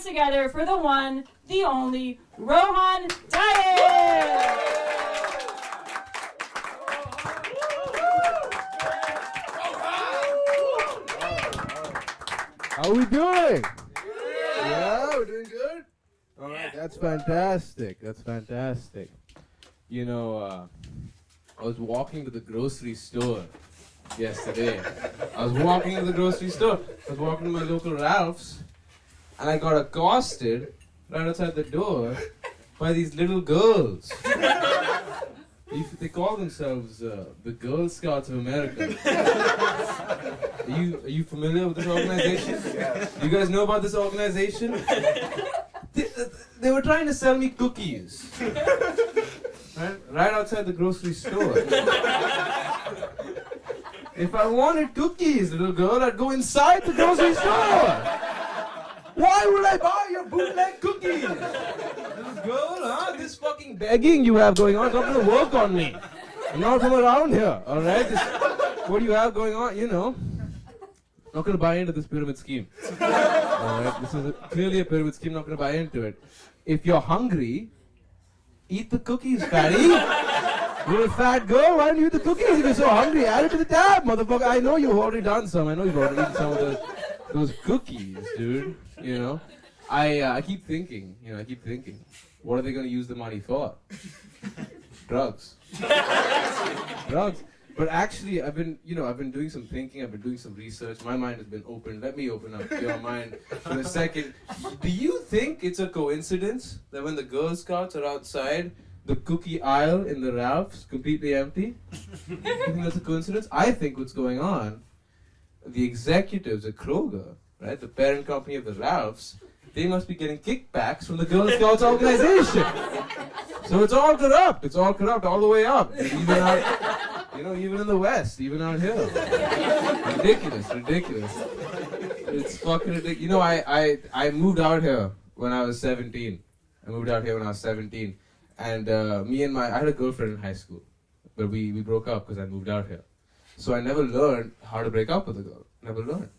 hands together for the one, the only, Rohan Dies! How are we doing? Yeah, we're doing good? All right, that's fantastic. That's fantastic. You know, I was walking to the grocery store yesterday. I was walking to my local Ralph's, and I got accosted right outside the door by these little girls. They call themselves the Girl Scouts of America. Are you familiar with this organization? You guys know about this organization? They were trying to sell me cookies. Right outside the grocery store. If I wanted cookies, little girl, I'd go inside the grocery store. Why would I buy your bootleg cookies? Little girl, huh? This fucking begging you have going on is not going to work on me. I'm not from around here, alright? What do you have going on? You know. Not going to buy into this pyramid scheme. Alright? This is clearly a pyramid scheme, not going to buy into it. If you're hungry, eat the cookies, fatty. You're a fat girl, why don't you eat the cookies if you're so hungry? Add it to the tab, motherfucker. I know you've already done some. I know you've already eaten some of those cookies, dude. You know? I keep thinking, what are they going to use the money for? Drugs. Drugs. But actually, I've been doing some thinking, I've been doing some research. My mind has been opened. Let me open up your mind for a second. Do you think it's a coincidence that when the Girl Scouts are outside, the cookie aisle in the Ralph's completely empty? You think that's a coincidence? I think what's going on, the executives at Kroger, right, the parent company of the Ralph's, they must be getting kickbacks from the Girl Scouts organization. So it's all corrupt. It's all corrupt all the way up. Even in the West, even out here. Ridiculous. It's fucking ridiculous. You know, I moved out here when I was 17. And I had a girlfriend in high school. But we broke up because I moved out here. So I never learned how to break up with a girl. Never learned.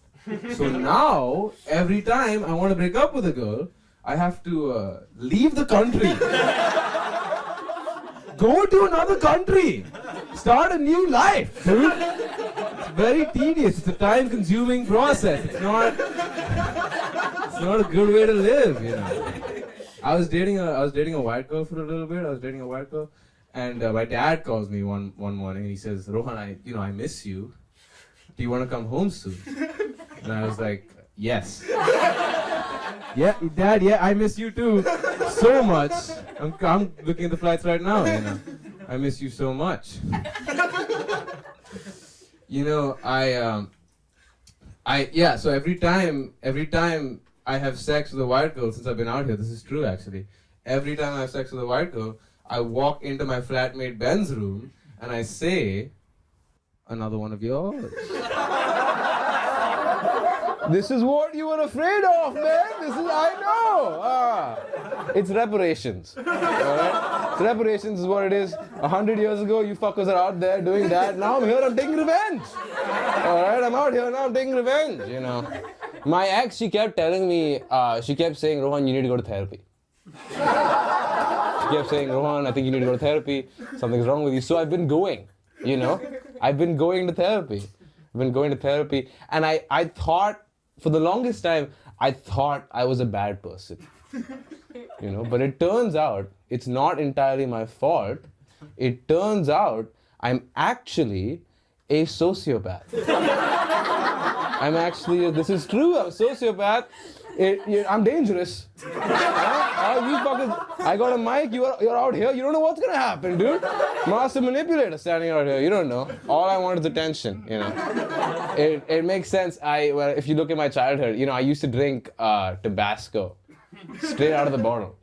So now, every time I want to break up with a girl, I have to leave the country. Go to another country. Start a new life, dude. It's very tedious. It's a time-consuming process. It's not a good way to live, you know. I was dating a white girl for a little bit. And my dad calls me one morning and he says, "Rohan, I miss you. Do you want to come home soon?" And I was like, "Yes." "Yeah, Dad, yeah, I miss you too. So much. I'm looking at the flights right now, you know. I miss you so much." You know, so every time I have sex with a white girl since I've been out here, this is true actually. Every time I have sex with a white girl, I walk into my flatmate Ben's room and I say, "Another one of yours." This is what you were afraid of, man. I know. It's reparations. Alright? So reparations is what it is. 100 years ago, you fuckers are out there doing that. Now I'm here, I'm taking revenge. Alright, I'm out here now, I'm taking revenge, you know. My ex, she kept telling me, she kept saying, "Rohan, you need to go to therapy." She kept saying, "Rohan, I think you need to go to therapy. Something's wrong with you." So I've been going, you know. I've been going to therapy. And I thought, for the longest time, I thought I was a bad person. You know, but it turns out it's not entirely my fault. It turns out I'm actually a sociopath. This is true, I'm a sociopath. I'm dangerous. You fuckers, I got a mic, you're out here, you don't know what's gonna happen, dude. Master manipulator standing out here, you don't know. All I want is attention, you know. It makes sense. If you look at my childhood, you know, I used to drink Tabasco straight out of the bottle,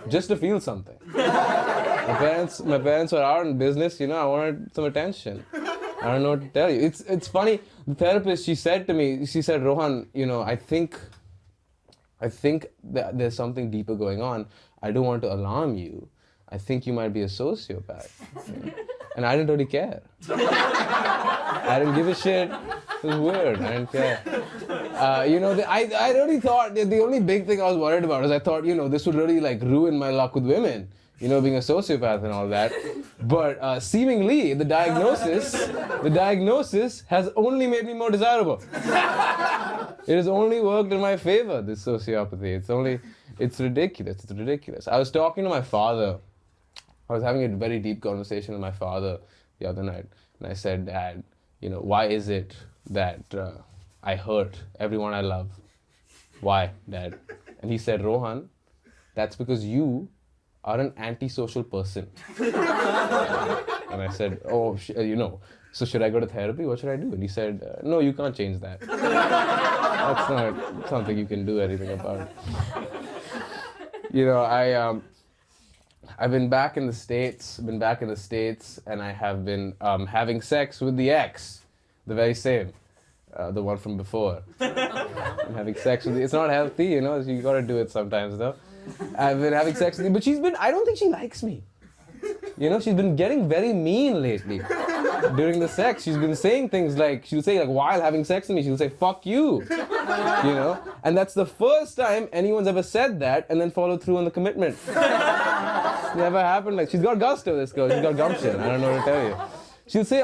just to feel something. My parents were out in business, you know, I wanted some attention. I don't know what to tell you. It's funny, the therapist, she said, "Rohan, you know, I think that there's something deeper going on. I don't want to alarm you. I think you might be a sociopath." You know? And I didn't really care. I didn't give a shit. It was weird. I didn't care. I really thought the only big thing I was worried about is I thought, this would really like ruin my luck with women, being a sociopath and all that. But seemingly the diagnosis has only made me more desirable. It has only worked in my favor, this sociopathy. It's ridiculous. I was talking to my father. I was having a very deep conversation with my father the other night. And I said, Dad, why is it that I hurt everyone I love? Why, Dad? And he said, Rohan, that's because you are an antisocial person. And I said, so should I go to therapy? What should I do? And he said, no, you can't change that. That's not something you can do anything about. I've been back in the States, and I have been having sex with the ex, the very same, the one from before. I'm having sex with it's not healthy, you gotta do it sometimes though. I've been having sex with but I don't think she likes me. She's been getting very mean lately. During the sex, she's been saying things like, she'll say while having sex with me, she'll say, fuck you. And that's the first time anyone's ever said that and then followed through on the commitment. It's never happened. She's got gusto, this girl. She's got gumption. I don't know what to tell you. She'll say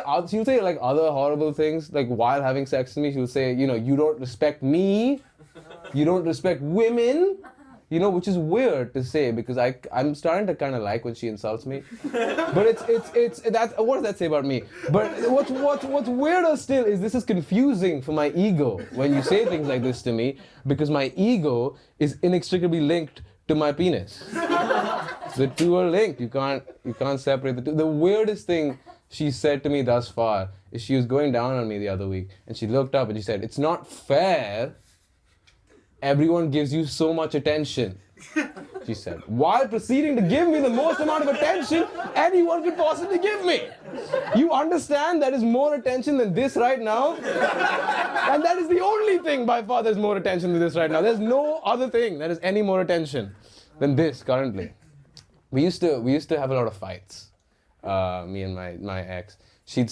other horrible things, while having sex with me. She'll say, you don't respect me. You don't respect women. Which is weird to say because I'm starting to kind of like when she insults me. But it's that. What does that say about me? But what's weirder still is this is confusing for my ego when you say things like this to me because my ego is inextricably linked to my penis. The two are linked. You can't separate the two. The weirdest thing she said to me thus far is she was going down on me the other week and she looked up and she said, "It's not fair. Everyone gives you so much attention," she said, while proceeding to give me the most amount of attention anyone could possibly give me. You understand that is more attention than this right now? And that is the only thing by far there's more attention than this right now. There's no other thing that is any more attention than this currently. We used to have a lot of fights, me and my ex. She'd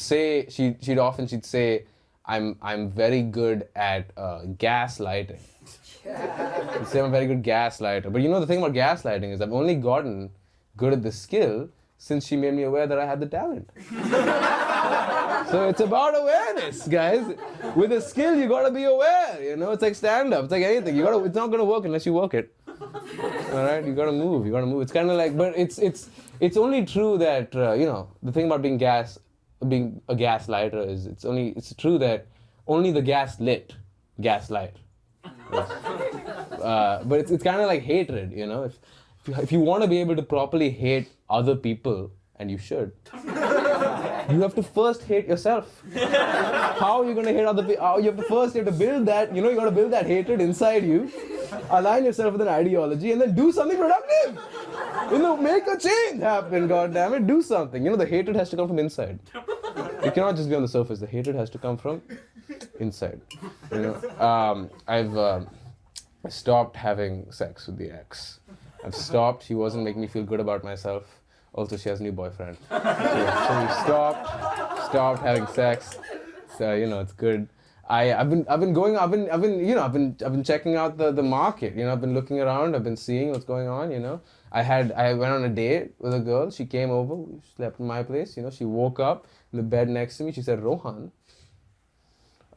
often say, I'm very good at gaslighting. She'd say I'm a very good gaslighter. But the thing about gaslighting is I've only gotten good at the skill since she made me aware that I had the talent. So it's about awareness, guys. With a skill, you gotta be aware. It's like stand-up. It's like anything. It's not gonna work unless you work it. All right, you gotta move. It's kind of like, but it's only true that the thing about being a gaslighter is it's true that only the gaslight. But it's kind of like hatred, If you want to be able to properly hate other people, and you should, you have to first hate yourself. How are you going to hate other people? You have to build that, you got to build that hatred inside you, align yourself with an ideology, and then do something productive. Make a change happen, goddammit, do something. The hatred has to come from inside. It cannot just be on the surface. The hatred has to come from inside. I've stopped having sex with the ex. I've stopped. She wasn't making me feel good about myself. Also, she has a new boyfriend. So we stopped having sex. So it's good. I've been checking out the market. I've been looking around. I've been seeing what's going on. I went on a date with a girl. She came over. We slept in my place. She woke up in the bed next to me. She said, "Rohan,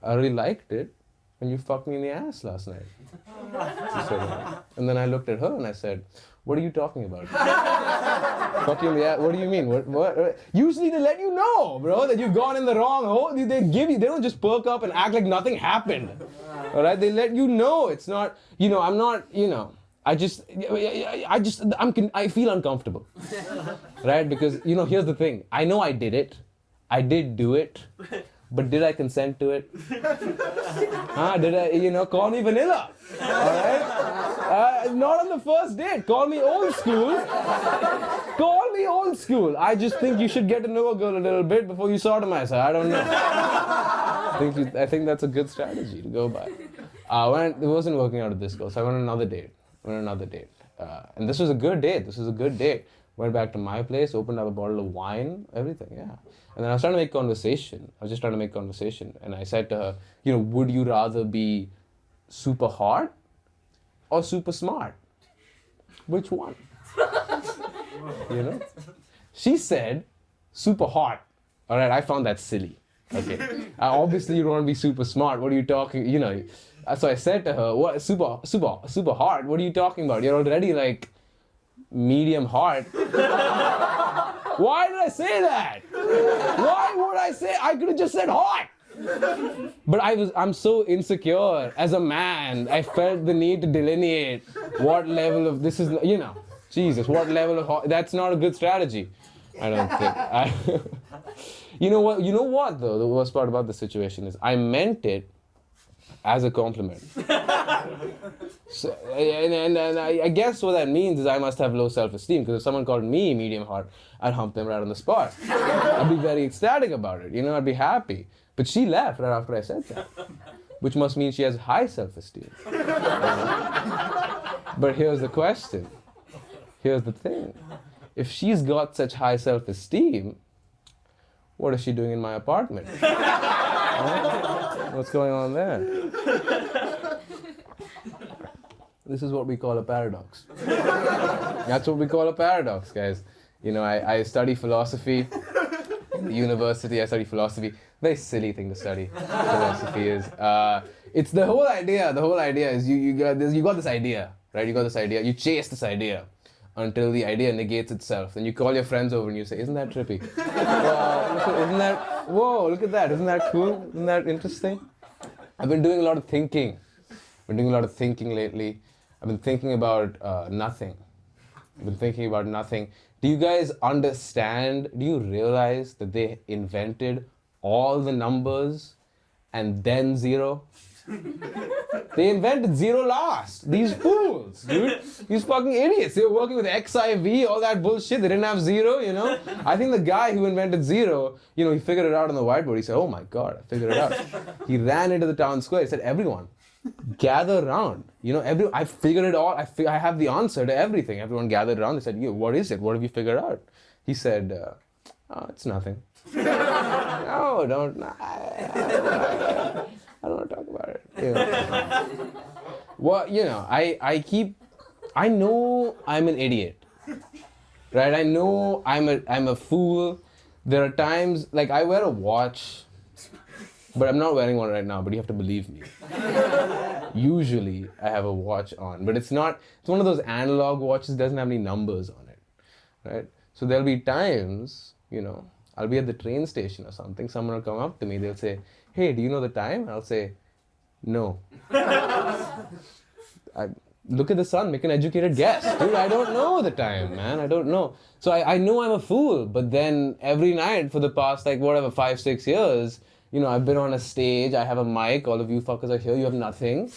I really liked it when you fucked me in the ass last night." She said that. And then I looked at her and I said, "What are you talking about?" Fuck you in the ass? What do you mean? What? Usually they let you know, bro, that you've gone in the wrong hole. They don't just perk up and act like nothing happened. All right? They let you know. It's not, I'm not, I feel uncomfortable. Right? Because, here's the thing. I know I did it. I did do it. But did I consent to it? Did I, call me vanilla? All right? Not on the first date. Call me old school. Call me old school. I just think you should get to know a girl a little bit before you sodomize her. I don't know. I think that's a good strategy to go by. It wasn't working out with this girl, so I went on another date. And this was a good date. Went back to my place, opened up a bottle of wine, everything, yeah. And then I was trying to make conversation. And I said to her, would you rather be super hot or super smart? Which one? You know? She said, super hot. All right, I found that silly. Okay. Obviously, you don't want to be super smart. What are you talking? You know. So I said to her, "What? Super hot? What are you talking about? You're already like medium hot." Why did I say that? Why would I say? I could have just said hot. But I'm so insecure as a man. I felt the need to delineate what level of this is. You know, Jesus, what level of hot? That's not a good strategy. I don't think. You know what? You know what though? The worst part about the situation is I meant it as a compliment. So, and I guess what that means is I must have low self-esteem, because if someone called me medium hot, I'd hump them right on the spot. I'd be very ecstatic about it. You know, I'd be happy. But she left right after I said that, which must mean she has high self-esteem. But here's the question. Here's the thing. If she's got such high self-esteem, what is she doing in my apartment? What's going on there? This is what we call a paradox. That's what we call a paradox, guys. You know, I study philosophy. In the university, I study philosophy. Very silly thing to study. Philosophy is. It's the whole idea. The whole idea is you got this idea, right? You got this idea. You chase this idea until the idea negates itself. Then you call your friends over and you say, "Isn't that trippy? Whoa, look at that. Isn't that cool? Isn't that interesting?" I've been doing a lot of thinking. I've been doing a lot of thinking lately. I've been thinking about nothing. I've been thinking about nothing. Do you guys understand? Do you realize that they invented all the numbers and then zero? They invented zero last. These fools, dude. These fucking idiots. They were working with XIV, all that bullshit. They didn't have zero, you know? I think the guy who invented zero, you know, he figured it out on the whiteboard. He said, "Oh my God, I figured it out." He ran into the town square. He said, "Everyone, gather around. You know, I figured it all. I have the answer to everything." Everyone gathered around. They said, "Yeah, what is it? What have you figured out?" He said, "Oh, it's nothing." No, don't. I don't want to talk about it. You know. Well, you know, I know I'm an idiot, right? I know I'm a fool. There are times, like I wear a watch, but I'm not wearing one right now, but you have to believe me. Usually I have a watch on, but it's one of those analog watches, doesn't have any numbers on it, right? So there'll be times, you know, I'll be at the train station or something, someone will come up to me, they'll say, "Hey, do you know the time?" And I'll say, "No." Look at the sun, make an educated guess. Dude, I don't know the time, man, I don't know. So I know I'm a fool, but then every night for the past, 5-6 years, you know, I've been on a stage, I have a mic, all of you fuckers are here, you have nothing.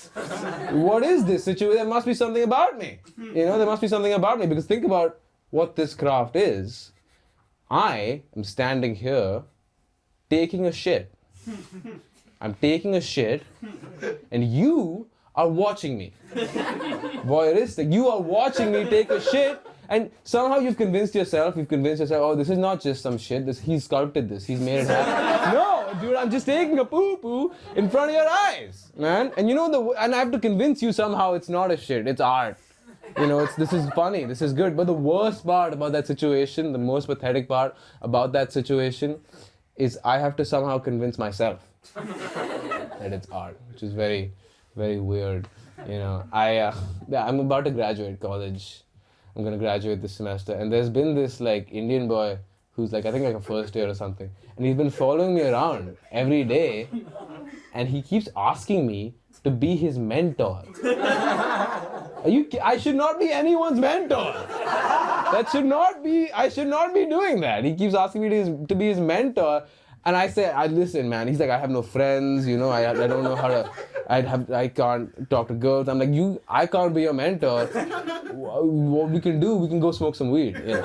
What is this situation? There must be something about me. You know, there must be something about me, because think about what this craft is. I am standing here taking a shit. I'm taking a shit, and you are watching me. Voyeuristic. You are watching me take a shit, and somehow you've convinced yourself, "Oh, this is not just some shit, he's sculpted this, he's made it happen." No, dude, I'm just taking a poo-poo in front of your eyes, man. And you know, and I have to convince you somehow it's not a shit, it's art. You know, this is funny, this is good. But the worst part about that situation, the most pathetic part about that situation, is I have to somehow convince myself that it's art, which is very, very weird. You know, I'm about to graduate college. I'm gonna graduate this semester, and there's been this Indian boy who's I think a first year or something, and he's been following me around every day, and he keeps asking me to be his mentor. I should not be anyone's mentor. I should not be doing that. He keeps asking me to be his mentor. And I say, listen, man. He's like, "I have no friends, you know, I don't know how to, I can't talk to girls." I'm like, I can't be your mentor. What we can do, we can go smoke some weed. You know.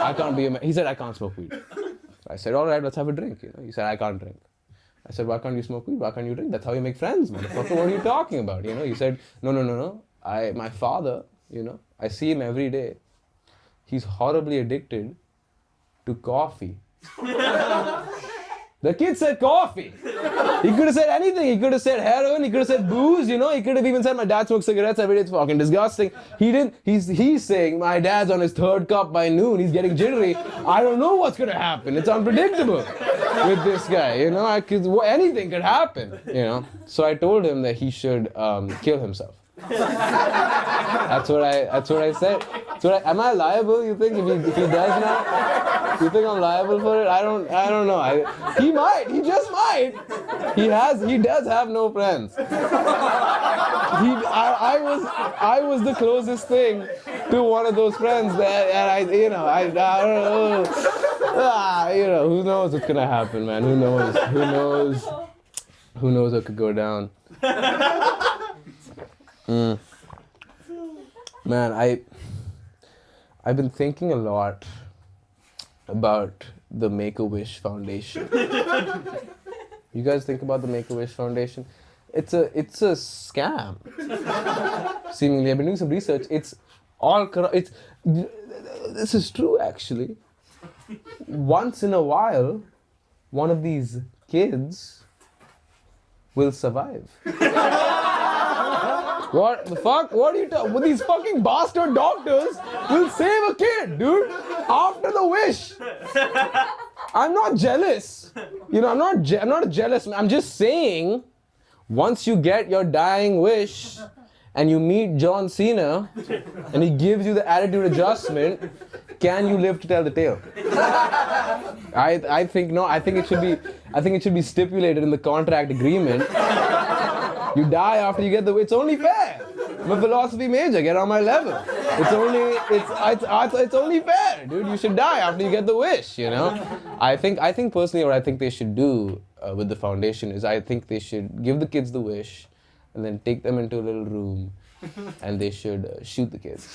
I can't be he said, "I can't smoke weed." I said, "All right, let's have a drink." You know. He said, "I can't drink." I said, "Why can't you smoke weed? Why can't you drink? That's how you make friends, motherfucker. What are you talking about?" You know. He said, No. My father, you know, I see him every day. He's horribly addicted to coffee. The kid said coffee. He could have said anything. He could have said heroin. He could have said booze. You know, he could have even said my dad smokes cigarettes every day. It's fucking disgusting. He didn't. He's saying my dad's on his third cup by noon. He's getting jittery. I don't know what's gonna happen. It's unpredictable with this guy. You know, anything could happen. You know. So I told him that he should kill himself. That's what I said. Am I liable? You think if he does now? You think I'm liable for it? I don't know. He might. He just might. He does have no friends. I was the closest thing to one of those friends that I don't know. Who knows what's gonna happen, man? Who knows what could go down? Man, I've been thinking a lot about the Make-A-Wish Foundation. You guys think about the Make-A-Wish Foundation? It's a scam. Seemingly, I've been doing some research. It's all corrupt. This is true, actually. Once in a while, one of these kids will survive. What the fuck? What are you talking? These fucking bastard doctors will save a kid, dude, after the wish. I'm not jealous. You know, I'm not jealous. I'm just saying, once you get your dying wish and you meet John Cena and he gives you the attitude adjustment, can you live to tell the tale? I think no. I think it should be stipulated in the contract agreement. You die after you get the wish. It's only fair. I'm a philosophy major. Get on my level. It's only fair, dude. You should die after you get the wish. You know. I think personally, what I think they should do with the foundation is I think they should give the kids the wish, and then take them into a little room, and they should shoot the kids.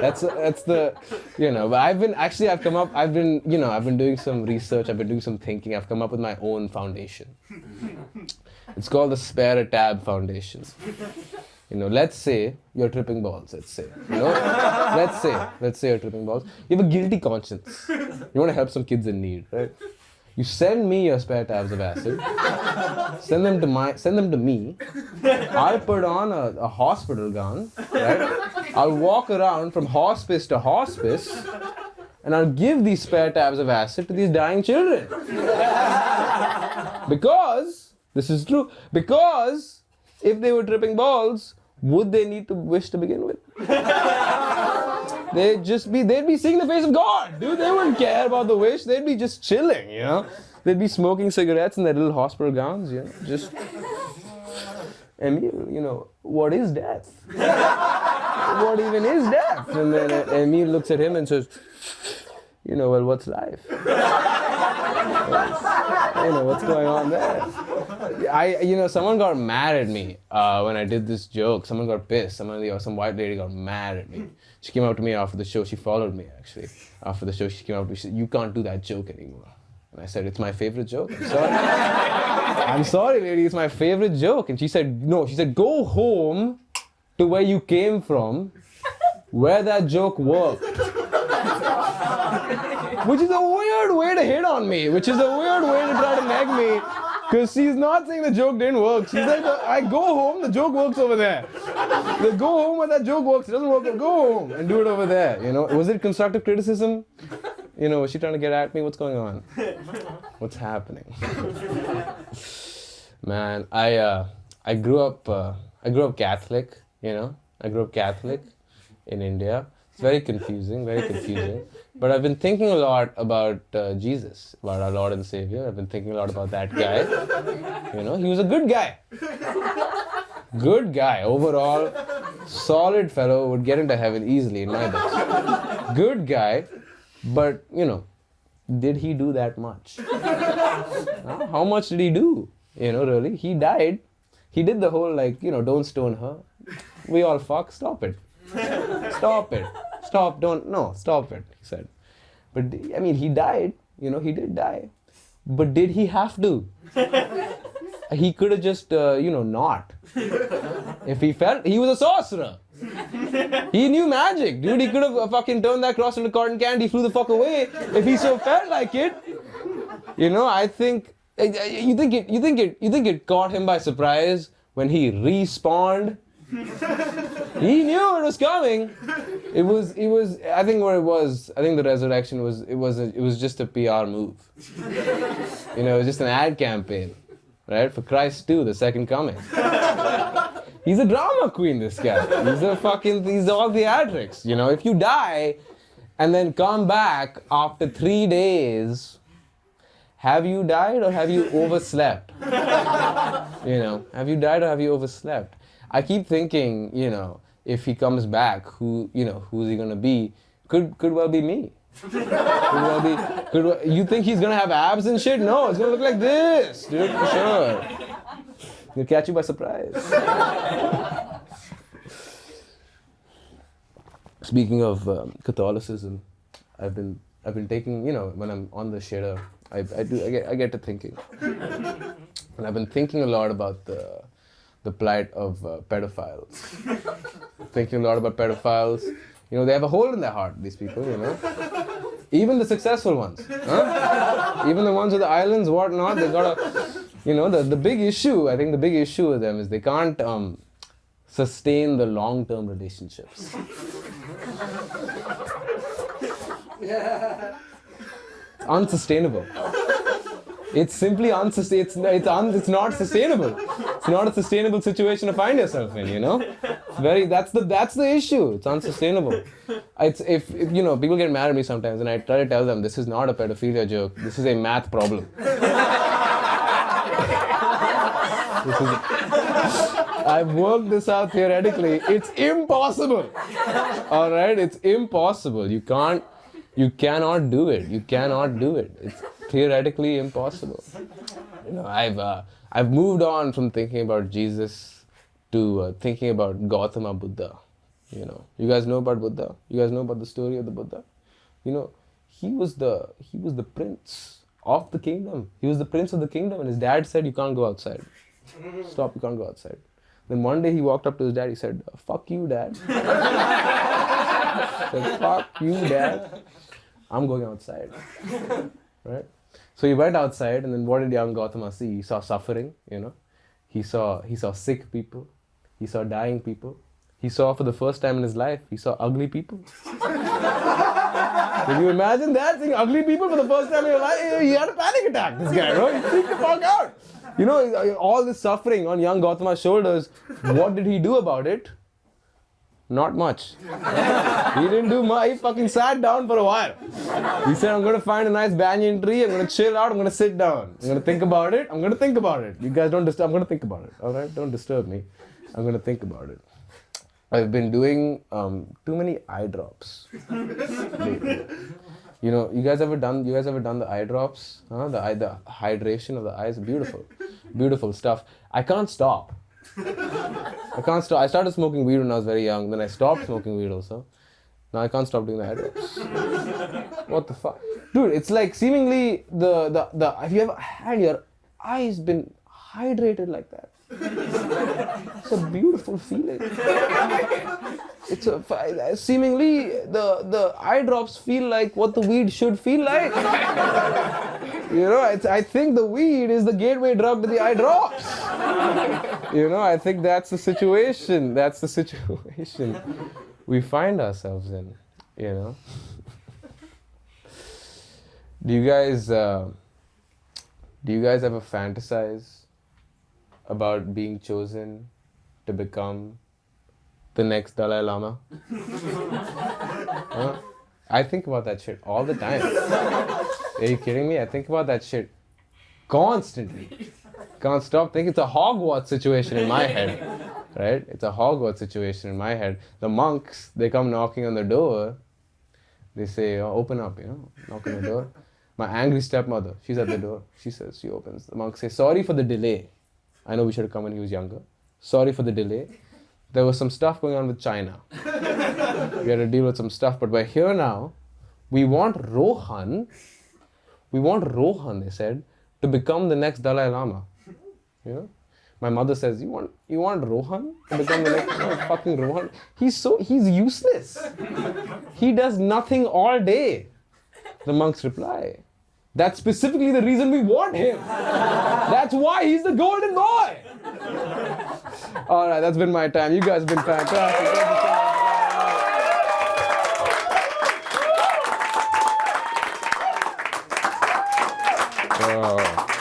That's the, you know. But I've been doing some research. I've been doing some thinking. I've come up with my own foundation. It's called the Spare a Tab Foundation. You know, let's say you're tripping balls. Let's say, you know, let's say you're tripping balls. You have a guilty conscience. You want to help some kids in need, right? You send me your spare tabs of acid. Send them to me. I'll put on a hospital gown, right? I'll walk around from hospice to hospice, and I'll give these spare tabs of acid to these dying children. Because this is true. Because if they were tripping balls, would they need to wish to begin with? They'd be seeing the face of God, dude. They wouldn't care about the wish. They'd be just chilling, you know. They'd be smoking cigarettes in their little hospital gowns, you know. Just, Emil, you know, what is death? What even is death? And then Emil looks at him and says, you know, well, what's life? You know, what's going on there? Someone got mad at me when I did this joke. Someone got pissed. Some white lady got mad at me. She came up to me after the show. She followed me, actually. After the show, she came up to me. She said, you can't do that joke anymore. And I said, it's my favorite joke. I'm sorry. I'm sorry, lady. It's my favorite joke. And she said, no. She said, go home to where you came from, where that joke worked. Which is a weird way to hit on me. Which is a weird way to try to nag me. Because she's not saying the joke didn't work. She's like, I go home, the joke works over there. They go home where that joke works. It doesn't work, go home and do it over there. You know, was it constructive criticism? You know, was she trying to get at me? What's going on? What's happening? Man, I grew up Catholic. You know, I grew up Catholic in India. It's very confusing. But I've been thinking a lot about Jesus, about our Lord and Savior. I've been thinking a lot about that guy. You know, he was a good guy. Good guy. Overall, solid fellow, would get into heaven easily in my books. Good guy, but, you know, did he do that much? How much did he do? You know, really? He died. He did the whole, like, you know, don't stone her. We all fuck. Stop it. Stop it. Stop it, he said. But, I mean, he died, you know, he did die. But did he have to? He could have just, not. If he felt, he was a sorcerer. He knew magic, dude. He could have fucking turned that cross into cotton candy, flew the fuck away. If he so felt like it, You know, I think you think it caught him by surprise when he respawned. He knew it was coming. It was. I think what it was. I think the resurrection was. It was just a PR move. You know, it was just an ad campaign, right? For Christ 2, the second coming. He's a drama queen, this guy. He's all theatrics. You know, if you die and then come back after 3 days, have you died or have you overslept? You know, have you died or have you overslept? I keep thinking, you know, if he comes back, who's he gonna be? Could well be me. You think he's gonna have abs and shit? No, it's gonna look like this, dude, for sure. He'll catch you by surprise. Speaking of Catholicism, I've been taking, you know, when I'm on the shitter, I get to thinking, and I've been thinking a lot about the plight of pedophiles. Thinking a lot about pedophiles. You know, they have a hole in their heart, these people, you know. Even the successful ones. Huh? Even the ones with the islands, whatnot, they got a, you know, the big issue, I think the big issue with them is they can't sustain the long-term relationships. Unsustainable. It's simply unsustainable. It's not sustainable. It's not a sustainable situation to find yourself in, you know. That's the issue. It's unsustainable. If you know, people get mad at me sometimes, and I try to tell them this is not a pedophilia joke. This is a math problem. I've worked this out theoretically. It's impossible. All right, it's impossible. You cannot do it. You cannot do it. It's theoretically impossible. You know, I've moved on from thinking about Jesus to thinking about Gautama Buddha. You know, you guys know about Buddha? You guys know about the story of the Buddha? You know, he was the prince of the kingdom. He was the prince of the kingdom, and his dad said, "You can't go outside. Stop, you can't go outside." Then one day he walked up to his dad. He said, "Fuck you, Dad." He said, "Fuck you, Dad. I'm going outside." Right? So he went outside, and then what did young Gautama see? He saw suffering, you know. He saw sick people. He saw dying people. He saw, for the first time in his life, he saw ugly people. Can you imagine that? Seeing ugly people for the first time in your life? He had a panic attack, this guy, bro. He freaked the fuck out. You know, all this suffering on young Gautama's shoulders, what did he do about it? Not much. He didn't do much. He fucking sat down for a while. He said, "I'm going to find a nice banyan tree. I'm going to chill out. I'm going to sit down. I'm going to think about it. I'm going to think about it. You guys don't disturb. I'm going to think about it. All right? Don't disturb me. I'm going to think about it." I've been doing too many eye drops lately. You know, you guys ever done the eye drops? Huh? The hydration of the eyes, beautiful stuff. I can't stop. I started smoking weed when I was very young. Then I stopped smoking weed also. Now I can't stop doing the eye drops. What the fuck, dude? It's like seemingly the have you ever had your eyes been hydrated like that? It's a beautiful feeling. Seemingly the eye drops feel like what the weed should feel like. You know, I think the weed is the gateway drug to the eye drops. You know, I think that's the situation. That's the situation we find ourselves in. You know. Do you guys ever fantasize about being chosen to become the next Dalai Lama? Huh? I think about that shit all the time. Are you kidding me? I think about that shit constantly. Can't stop thinking. It's a Hogwarts situation in my head, right? It's a Hogwarts situation in my head. The monks, they come knocking on the door. They say, "Oh, open up," you know, knock on the door. My angry stepmother, she's at the door. She opens. The monks say, "Sorry for the delay. I know we should have come when he was younger. Sorry for the delay. There was some stuff going on with China. We had to deal with some stuff, but we're here now. We want Rohan, they said, to become the next Dalai Lama." You know? My mother says, you want Rohan to become the next fucking Rohan? He's useless. He does nothing all day. The monks reply, That's specifically the reason we want him. That's why he's the golden boy. All right, that's been my time. You guys have been fantastic. Thank you so much. Oh.